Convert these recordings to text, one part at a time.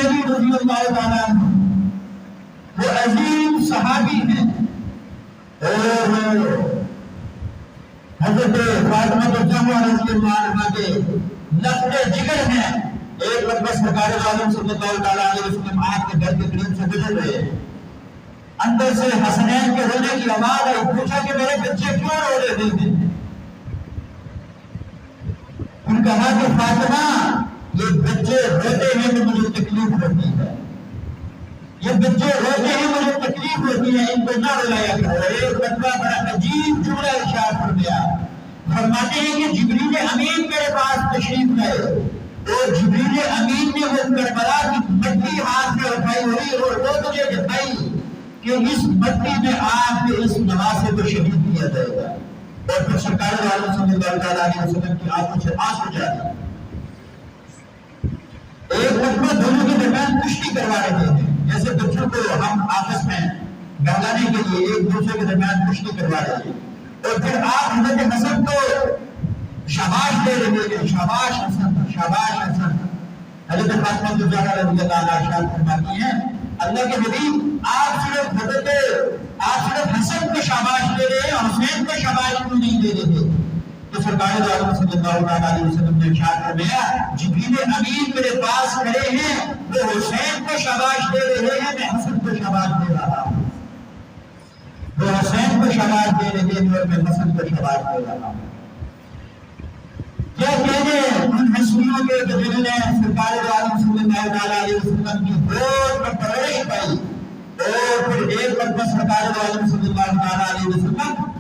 علی رضی اللہ تعالیٰ عنہ وہ عظیم صحابی ہیں اور حضرت فاطمہ الزہرا رضی اللہ عنہا کے لخت جگر ہیں. ایک مرتبہ سرکار دو عالم صلی اللہ تعالیٰ علیہ وسلم آپ کے گھر کے قریب سے گزر رہے ہیں. اندر سے حسنین کے رونے کی آواز آئی. پوچھا کہ میرے بچے کیوں رو رہے ہیں؟ ان کہا کہ فاطمہ یہ بچے روتے ہیں تو مجھے تکلیف ہوتی ہے. یہ بچے روتے ہیں مجھے تکلیف ہوتی ہے, ان کو نہ رلایا کرو. ایک مرتبہ بڑا عجیب جملہ ارشاد فرمایا. فرماتے ہیں کہ جبریل امین میرے پاس تشریف لائے اور جبریل امین نے وہ کربلا کی مٹی ہاتھ میں اٹھائی ہوئی اور وہ مجھے دکھائی کہ اس مٹی میں آپ کے اس نواسے کو شہید کیا جائے گا. اور پھر سرکار دو عالم صلی اللہ علیہ وسلم کی آنکھوں سے آنسو جاری. ایک مرتبہ دونوں کے درمیان کشتی کروا رہے تھے, جیسے بچوں کو ہم آپس میں بہلانے کے لیے ایک دوسرے کے درمیان کشتی کروا رہے تھے. اور پھر آپ حضرت حسن کو شاباش دے رہے تھے, شاباش حسن, شاباش حسن. حضرت فاطمہ الزہرا رضی اللہ عنہا ارشاد فرماتی ہیں اللہ کے نبی آپ صرف حسن کو شاباش دے رہے ہیں, حسین کو شاباش کیوں نہیں دے رہے؟ تو سرکار دو عالم صلی اللہ علیہ وسلم نے ارشاد فرمایا جبریل امین میرے پاس کھڑے ہیں, وہ حسین کو شاباش دے رہے ہیں, میں حسن کو شاباش دے رہا ہوں. وہ حسین کو شاباش دے رہے ہیں اور میں حسن کو شاباش دے رہا ہوں. کیا کہنے ان حسنیوں کے جنہوں نے سرکار دو عالم صلی اللہ علیہ وسلم کی گود میں پرورش پائی. اور پھر ایک مرتبہ سرکار دو عالم صلی اللہ علیہ وسلم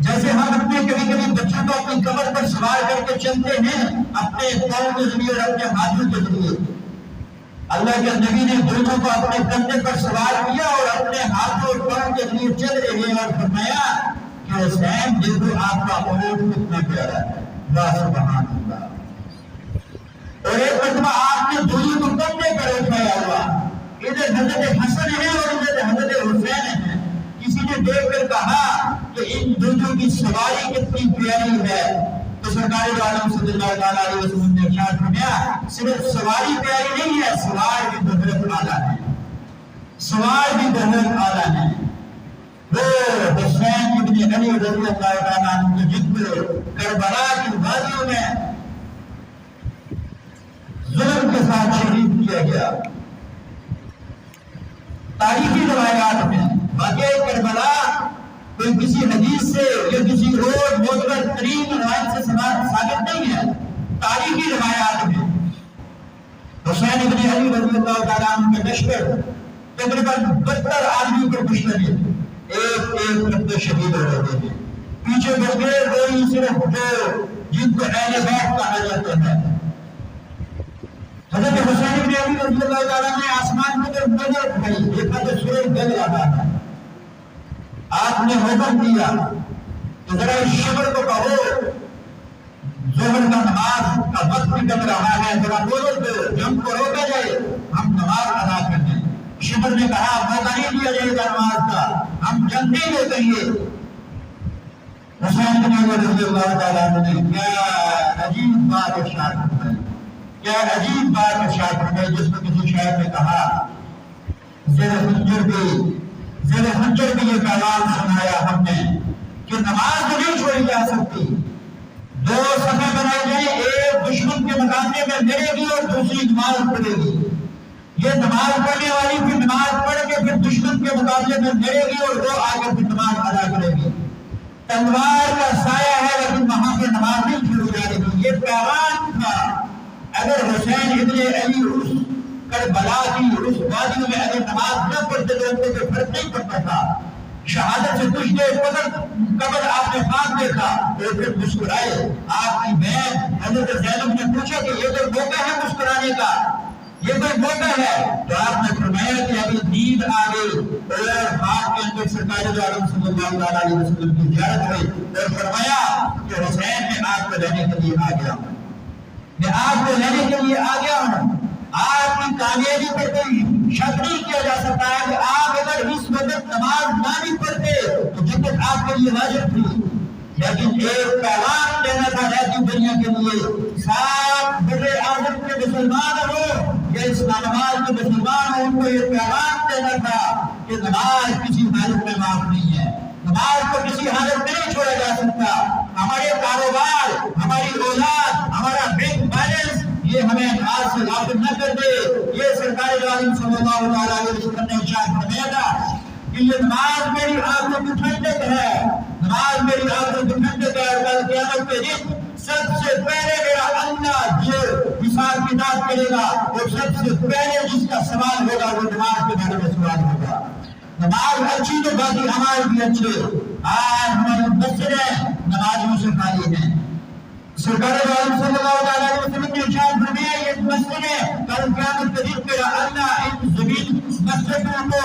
جیسے ہم اپنے کبھی کبھی بچوں کو اپنی کمر پر سوار کر کے چلتے ہیں اپنے پاؤں کے ذریعے اور اپنے ہاتھوں کے ذریعے, اللہ کے نبی نے دونوں کو اپنے کندھے پر سوار کیا اور اپنے ہاتھوں اور پاؤں کے ذریعے چل رہے ہیں اور فرمایا کہ حسین دیکھو آپ کا اونٹ کتنا پیارا ہے, واہ سبحان اللہ. اور ایک مرتبہ آپ نے دونوں کو کندھے پر اٹھایا ہوا, ادھر حضرت حسن ہے اور ادھر حضرت حسین ہے. کسی نے دیکھ کر کہا کہ ان دونوں کی سواری کتنی پیاری ہے, تو سرکار دو عالم صلی اللہ علیہ وسلم نے ارشاد فرمایا صرف سواری پیاری نہیں ہے, سوار بھی بہت اعلیٰ ہے, سوار بھی بہت اعلیٰ ہے. وہ حسین ابن علی رضی اللہ تعالیٰ عنہ کے ذکر کربلا کی وادیوں میں ظلم کے ساتھ شہید کیا گیا. تاریخی روایات میں واقعہ کربلا کوئی کسی حدیث سے یا کسی اور معتبر ترین روایت سے ثابت نہیں ہے. تاریخی روایات میں حسین ابن علی رضی اللہ تعالیٰ عنہ کے لشکر تقریباً 72 آدمیوں پر مشتمل, ایک کرتے شہید ہو رہے تھے. پیچھے بچ گئے وہی صرف جو جن کو اہل بیت کہا جاتا ہے. حضرت حسین ابن علی رضی اللہ تعالیٰ نے آسمان کی طرف نظر اٹھائی, دیکھا تو سورج جل رہا تھا. آپ نے حکم دیا کہ ذرا اس شبر کو کہو ظہر کا نماز کا وقت نکل رہا ہے, ذرا بولو تو جنگ کو روکا جائے, ہم نماز ادا کر دیں. شبر نے کہا موقع نہیں دیا جائے گا نماز کا, ہم جنگ نہیں روکیں گے. حسین بن علی رضی اللہ تعالیٰ عنہ نے کیا عجیب بات ارشاد فرمائی, کیا عجیب بات ارشاد فرمائی, جس میں کسی شاعر نے کہا زیر خنجر بھی یہ پیغام سنایا ہم نے کہ نماز تو نہیں چھوڑی جا سکتی. 2 صفیں بنائی جائیں, ایک دشمن کے مقابلے میں لڑے گی اور دوسری نماز پڑھے گی. یہ نماز پڑھنے والی پھر نماز پڑھ کے پھر دشمن کے مقابلے میں لڑے گی اور وہ آگے پھر نماز ادا کرے گی. تلوار کا سایہ ہے لیکن وہاں پہ نماز نہیں چھوڑی جا رہی. یہ پیغام تھا. اگر حسین ابن علی اس کربلا کی اس وادیوں میں اگر نماز نہ پڑھتے تو ان کو کوئی فرق نہیں پڑتا تھا. شہادت سے کچھ دیر قبل آپ نے خواب دیکھا اور پھر مسکرائے. آپ کی بہن حضرت زینب نے پوچھا کہ یہ تو موقع ہے مسکرانے کا, یہ کوئی موقع ہے, تو آپ نے فرمایا کہ ابھی نیند آ گئی اور خواب کے اندر سرکار دو عالم صلی اللہ علیہ وسلم کی زیارت ہوئی اور فرمایا کہ حسین میں آپ کو لینے کے لیے آ گیا ہوں, میں آپ کو لینے کے لیے آ گیا ہوں. آپ کی کامیابی پر کوئی شک نہیں کیا جا سکتا ہے کہ آپ اگر اس وقت نماز نہ بھی پڑھتے تو جنت آپ کے لیے واجب تھی. لیکن ایک پیغام دینا تھا رہتی دنیا کے لیے, 7 بڑے اعظم کے مسلمان ہو یہ اسلام آباد کے مسلمان ہیں ان کو یہ پیغام دینا تھا کہ نماز کسی حالت میں معاف نہیں ہے، نماز کو کسی حالت میں نہیں چھوڑا جا سکتا۔ ہمارے کاروبار، ہماری اولاد، ہمارا بینک بیلنس یہ ہمیں نماز سے غافل نہ کر دے۔ یہ سرکار عالم صلی اللہ علیہ وسلم نے ارشاد فرمایا تھا کہ یہ نماز میری آنکھوں کی ٹھنڈک ہے، نماز میری آنکھوں کی ٹھنڈک ہے، اور کل قیامت کے دن سب سے پہلے میرا اللہ جو حساب کتاب کرے گا اور سب سے پہلے جس کا سوال ہوگا وہ نماز کے بارے میں سوال ہوگا۔ نماز اچھی تو باقی عمال بھی اچھے۔ آج ہماری مسجدیں نمازیوں سے خالی ہیں۔ سرکار عالم صلی اللہ علیہ وسلم نے ارشاد فرمایا یہ مسجدیں کل قیامت کے دن میرا اللہ ان زمین مسجدوں کو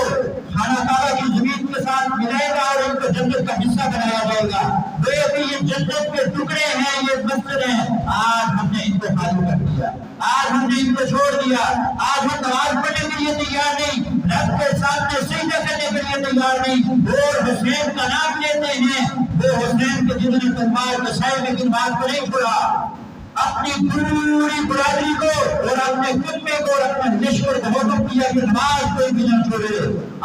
خانہ کعبہ کی زمین کے ساتھ ملائے گا اور ان کو جنت کا حصہ بنایا جائے گا۔ وہ بھی یہ جنت کے ٹکڑے ہیں، یہ مسجدیں۔ آج ہم نے ان کو خالی کر دیا، آج ہم نے ان کو چھوڑ دیا، آج ہم نماز پڑھنے کے لیے تیار نہیں، رب کے سامنے سجدہ کرنے کے لیے تیار نہیں، اور حسین کا نام لیتے ہیں۔ وہ حسین کے جن نے تلوار کسائی لیکن بات کو نہیں چھوڑا، اپنی پوری برادری کو اور اپنے خطبے کو اور اپنے لشکر کو حکم کیا کہ نماز کوئی بھی نہ چھوڑے۔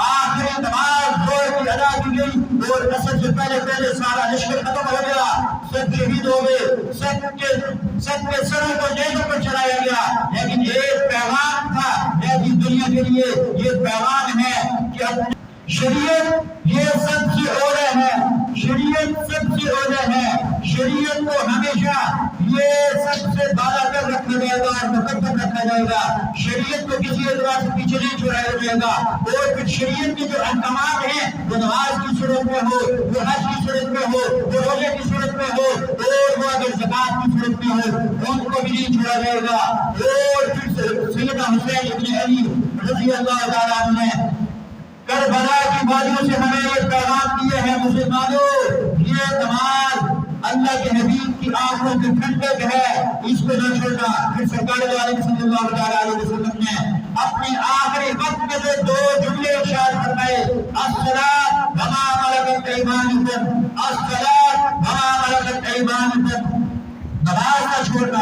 آخری نماز زور کی ادا کی گئی اور اثر سے پہلے سارا لشکر ختم ہو گیا، سب شہید ہو گئے، سب کے سروں کو نیزوں پر چلایا گیا، لیکن ایک پیغام تھا ایسی دنیا کے لیے۔ یہ پیغام ہے کہ اپنے شریعت یہ سب سے اولا ہے، شریعت سب سے اولا ہے، شریعت کو ہمیشہ یہ سب سے بالا کر رکھا جائے گا اور مقدم رکھا جائے گا۔ شریعت کو کسی اعتبار سے پیچھے نہیں چھوڑایا جائے گا، اور پھر شریعت کے جو احکامات ہیں وہ نماز کی صورت میں ہو، وہ حج کی صورت میں ہو، وہ روزے کی صورت میں ہو، اور وہ اگر زکات کی صورت میں ہو ان کو بھی نہیں چھوڑا جائے گا۔ اور پھر سیدنا حسین ابن علی رضی اللہ تعالیٰ عنہ نے کربلا کی وادیوں سے ہمیں یہ پیغام دیے ہیں مسلمانوں، یہ نماز اللہ کے حبیب کی آنکھوں کی ٹھنڈک ہے، اس کو نہ چھوڑنا۔ پھر سرکار عالم صلی اللہ علیہ وسلم نے اپنے آخری وقت میں سے دو جملے ارشاد فرمائے، الصلاۃ وما ملکت ایمانکم، الصلاۃ وما ملکت ایمانکم۔ نماز نہ چھوڑنا،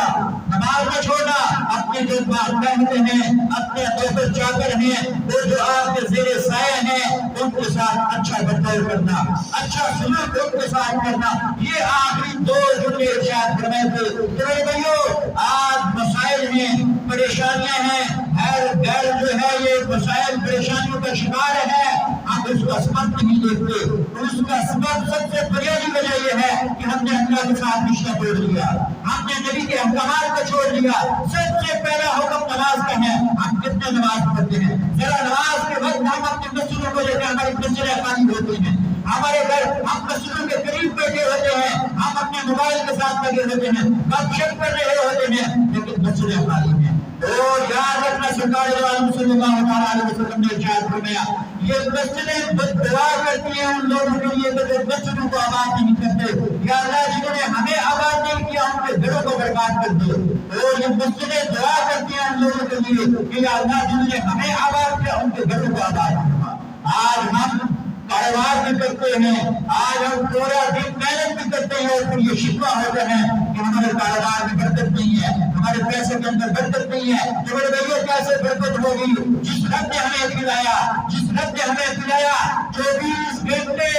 نماز نہ چھوڑنا، اپنے جو ماتحت ہیں، اپنے دوست چاکر ہیں، وہ جو آپ کے زیر سایہ ہیں ان کے ساتھ اچھا برتاؤ کرنا، اچھا سلوک ان کے ساتھ کرنا۔ یہ آخری دو جملے ارشاد فرمائے تھے۔ میرے بھائیو، آج مسائل ہیں، پریشانیاں ہیں، ہر گھر جو ہے یہ مسائل پریشانیوں کا شکار ہے، ہم اس کا سبب نہیں دیکھتے۔ اس کا سبب سب سے بنیادی وجہ یہ ہے کہ ہم نے اللہ کے ساتھ رشتہ توڑ لیا، ہم نے نبی کے احکامات کو چھوڑ دیا۔ سب سے پہلا حکم نماز کا ہے، ہم کتنے نماز پڑھتے ہیں؟ ذرا نماز کے وقت ہم اپنی مسجدوں کو لے کر ہماری مسجدیں خالی ہوتی ہیں، ہمارے گھر ہم مسجدوں کے قریب بیٹھے ہوتے ہیں، ہم اپنے موبائل کے ساتھ لگے ہوتے ہیں، گپ شپ کر رہے ہوتے ہیں، لیکن مسجدیں خالی ہیں۔ اور یاد رکھنا، سرکار عالم صلی اللہ علیہ وسلم نے ارشاد فرمایا یہ مسجدیں دعا کرتی ہیں ان لوگوں کے لیے جو مسجدوں کو آباد نہیں کرتے۔ یا اللہ جنہوں نے ہمیں آباد نہیں کیا ان کے گھروں کو برباد کر دے۔ اور یہ مسجدیں دعا کرتی ہیں ان لوگوں کے لیے کہ یا اللہ جنہوں نے ہمیں آباد کیا ان کے گھروں کو آباد کرنا۔ آج ہم کاروبار بھی کرتے ہیں، آج ہم پورا دن محنت بھی کرتے ہیں، اور پھر یہ شکوہ ہوتا ہے کہ ہمارے کاروبار میں برکت نہیں ہے، ہمارے پیسے کے اندر برکت نہیں ہے۔ تو میرے بھائیو، کیسے برکت ہوگی؟ جس رب نے ہمیں کھلایا، جس رب نے ہمیں کھلایا 24 گھنٹے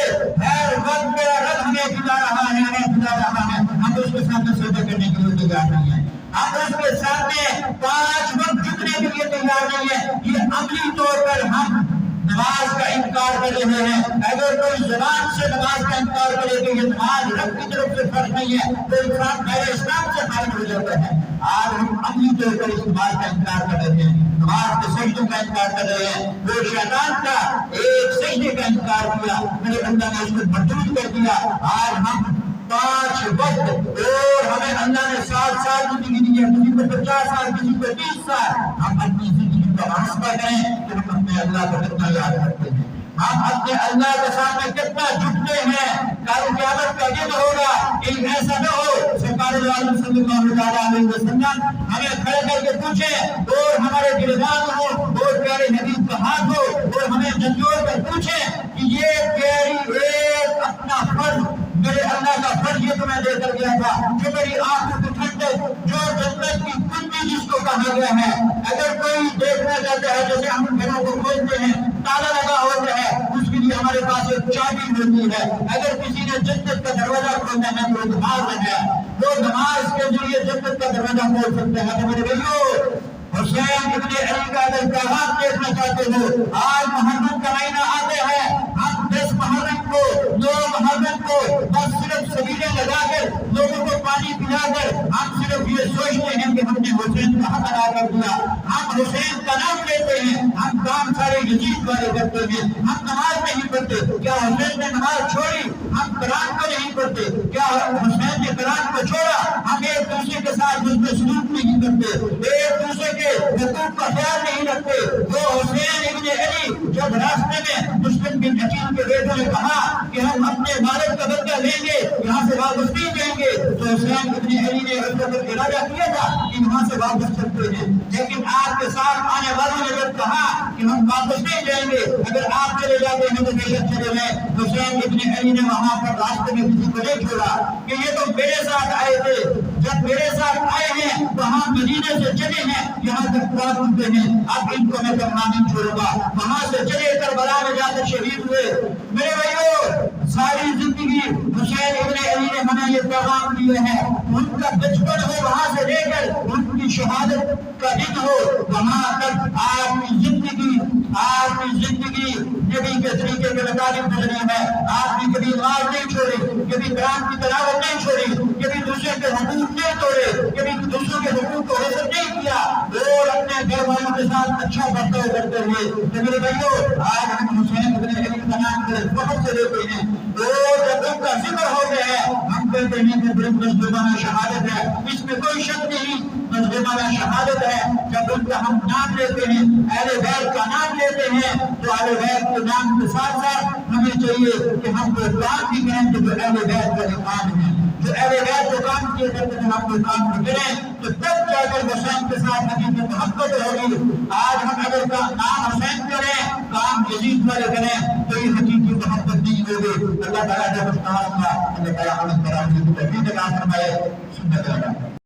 ہر وقت میرا رب ہمیں کھلا رہا ہے، ہمیں کھلا رہا ہے، ہم اس کے سامنے سجدہ کرنے کے لیے تیار نہیں ہیں، ہم اس کے سامنے 5 وقت جھکنے کے لیے تیار نہیں ہے۔ یہ عملی طور پر ہم نماز کا انکار کر رہے ہیں۔ اگر کوئی زبان سے نماز کا انکار کرے کہ یہ نماز رب کی طرف سے فرض نہیں ہے تو انسان غیر اسلام سے خارج ہو جاتا ہے۔ آج ہم عملی طور پر اس نماز کا انکار کر رہے ہیں، نماز کے سجدوں کا انکار کر رہے ہیں۔ وہ شیطان کا ایک سجدے کا انکار کیا، میرے اللہ نے اس کو مردود کر دیا۔ آج ہم 5 وقت، اور ہمیں اللہ نے 7 سال زندگی دی ہے، کسی کو 50 سال، کسی کو 30 سال، ہم اپنی زندگی کا محاسبہ کریں کہ ہم اپنے اللہ کو کتنا یاد کرتے ہیں، ہم اپنے اللہ کے سامنے کتنا جھکتے ہیں۔ کل قیامت کا دن ہوگا، کہیں ایسا نہ ہو سرکار عالم صلی اللہ علیہ وسلم ہمیں کھڑے کر کے پوچھیں اور ہمارے گریبان ہو اور پیارے حبیب کا ہاتھ ہو اور ہمیں جھنجھوڑ کر پوچھیں کہ یہ پیاری ایک اپنا فرض، میرے اللہ کا فرض یہ تمہیں دے کر گیا تھا جو میری آنکھوں کو ٹھنڈ مسجد جو جنت کی کنجی جس کو کہا گیا ہے، اگر کوئی دیکھنا چاہتا ہے، جیسے ہم گھروں کو کھولتے ہیں تالا لگا ہوتا ہے، اس کے لیے ہمارے پاس ایک چابی ہوتی ہے، اگر کسی نے جنت کا دروازہ کھولنا ہے تو نماز ہے، وہ نماز کے ذریعے جنت کا دروازہ کھول سکتے ہیں۔ تو میرے بھائیو، حسین ابن علی کا اگر پیغام دیکھنا چاہتے ہو، آج محرم کا مہینہ آتے ہیں، ہم 10 محرم کو 9 محرم کو بس صرف سبیلے لگا کر لوگوں کو پانی پلا کر ہم صرف یہ سوچتے ہیں کہ ہم نے حسین کا حق ادا کر دیا، ہم حسین کا نام لیتے ہیں، ہم کام سارے یزید والے کرتے ہیں، ہم نماز نہیں پڑھتے، کیا حسین نے نماز چھوڑی؟ ہم قرآن کو نہیں پڑھتے، کیا حسین نے قرآن کو چھوڑا؟ ہم ایک دوسرے کے ساتھ حسن سلوک نہیں کرتے، ایک دوسرے کے حقوق کا خیال نہیں رکھتے۔ وہ حسین ابن علی جب راستے میں مسلم بن عقیل کے بیٹوں نے کہا کہ ہم اپنے والد کا بدلہ لیں گے، یہاں سے واپس نہیں جائیں گے، تو حسین ابن علی نے اس وقت ارادہ کیا تھا کہ وہاں سے واپس چلتے ہیں، لیکن آپ کے ساتھ آنے والوں نے جب کہا کہ ہم واپس نہیں جائیں گے، اگر آپ چلے جاتے ہیں تو بے شک چلے گئے، حسین ابن علی نے وہاں پر راستے میں کسی کو نہیں چھوڑا کہ یہ تو میرے ساتھ آئے تھے، جب میرے ساتھ آئے ہیں تو ہم مدینے سے چلے ہیں، یہاں تک پہنچتے ہیں، اب ان کو میں کرنا نہیں چھوڑوں گا۔ وہاں سے چلے کربلا میں جا کر شہید ہوئے۔ میرے بھائیو، ساری زندگی حسین ابن علی نے ہمیں یہ پیغام دیے ہیں، ان کا بچپن ہو وہاں سے لے کر ان کی شہادت کا دن ہو، وہاں تک آپ کی زندگی نبی کے طریقے کے مطابق گزری ہے۔ آپ نے کبھی نماز نہیں چھوڑی، کبھی قرآن کی تلاوت نہیں چھوڑی، کبھی دوسرے کے حقوق نہیں توڑے، کبھی دوسروں کے حقوق کو حاصل نہیں کیا، اور اپنے گھر والوں کے ساتھ اچھا برتاؤ کرتے ہوئے۔ تو میرے بھائیو، آج ہم حسین ابن علی کا نام بہت سے لیتے ہیں، اور جب ان کا ذکر ہو گیا ہے ہم کہتے ہیں کہ مظلومانہ شہادت ہے، اس میں کوئی شک نہیں، مظلومانہ شہادت ہے۔ جب ان کا ہم نام لیتے ہیں، اہل بیت کا نام لیتے ہیں، تو اہل بیت کے نام کے ساتھ ساتھ ہمیں چاہیے کہ ہم کو کام بھی کریں کہ جو اہل بیت کا کام ہے، جو اہل بیت جو کام کیے کرتے ہیں ہم کو کام بھی کریں، تو تب جا کر حسین کے ساتھ حقیقی محبت ہوگی۔ آج ہم اگر نام حسین کریں، کام یزید والے کریں، تو یہ حقیقی محبت نہیں ہوگی۔ اللہ تعالیٰ جب اس نماز کا اللہ تعالیٰ ہمیں قرآن کی توفیق عطا فرمائے۔ سنت اللہ۔